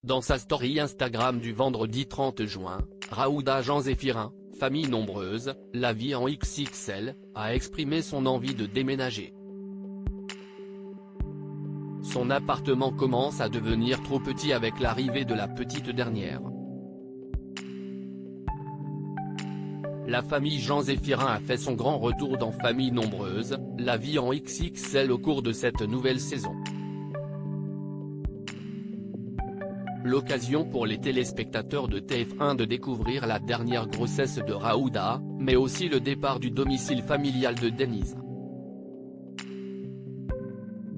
Dans sa story Instagram du vendredi 30 juin, Raouda Jean Zéphirin, famille nombreuse, la vie en XXL, a exprimé son envie de déménager. Son appartement commence à devenir trop petit avec l'arrivée de la petite dernière. La famille Jean Zéphirin a fait son grand retour dans Famille nombreuse, la vie en XXL au cours de cette nouvelle saison. L'occasion pour les téléspectateurs de TF1 de découvrir la dernière grossesse de Raouda, mais aussi le départ du domicile familial de Denise.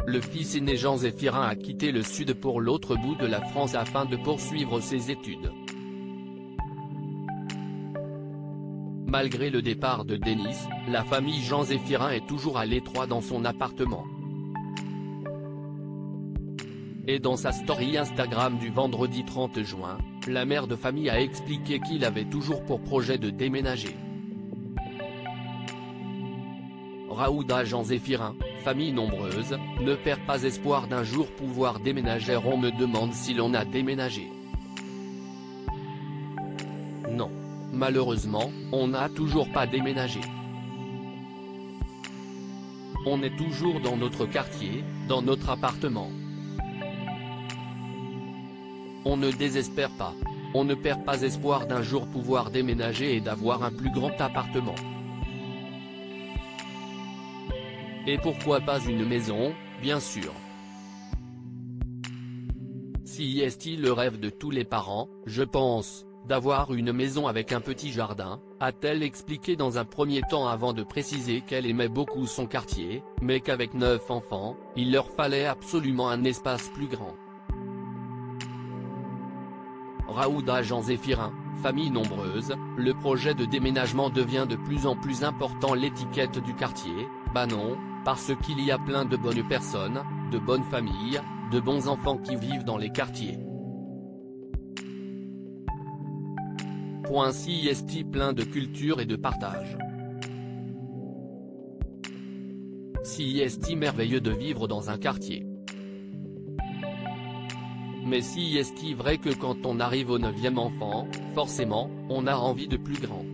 Le fils aîné Jean Zéphirin a quitté le sud pour l'autre bout de la France afin de poursuivre ses études. Malgré le départ de Denise, la famille Jean Zéphirin est toujours à l'étroit dans son appartement. Et dans sa story Instagram du vendredi 30 juin, la mère de famille a expliqué qu'il avait toujours pour projet de déménager. Raouda Jean Zéphirin, famille nombreuse, ne perd pas espoir d'un jour pouvoir déménager. On me demande si l'on a déménagé. Non. Malheureusement, on n'a toujours pas déménagé. On est toujours dans notre quartier, dans notre appartement. On ne désespère pas. On ne perd pas espoir d'un jour pouvoir déménager et d'avoir un plus grand appartement. Et pourquoi pas une maison, bien sûr. Si est-il le rêve de tous les parents, je pense, d'avoir une maison avec un petit jardin, a-t-elle expliqué dans un premier temps avant de préciser qu'elle aimait beaucoup son quartier, mais qu'avec 9 enfants, il leur fallait absolument un espace plus grand. Raouda Jean Zéphirin, famille nombreuse, le projet de déménagement devient de plus en plus important. L'étiquette du quartier, bah non, parce qu'il y a plein de bonnes personnes, de bonnes familles, de bons enfants qui vivent dans les quartiers. Si est plein de culture et de partage. Si est merveilleux de vivre dans un quartier. Mais si est vrai que quand on arrive au 9e enfant, forcément, on a envie de plus grand.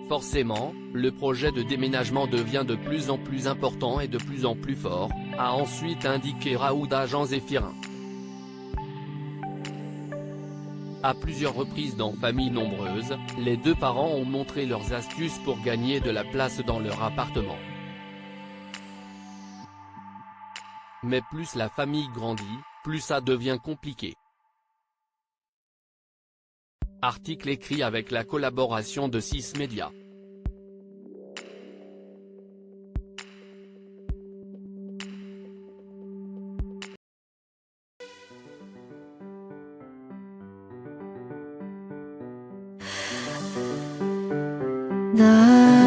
Forcément, le projet de déménagement devient de plus en plus important et de plus en plus fort, a ensuite indiqué Raouda Jean Zéphirin. À plusieurs reprises dans Famille nombreuse, les deux parents ont montré leurs astuces pour gagner de la place dans leur appartement. Mais plus la famille grandit, plus ça devient compliqué. Article écrit avec la collaboration de 6 médias. 나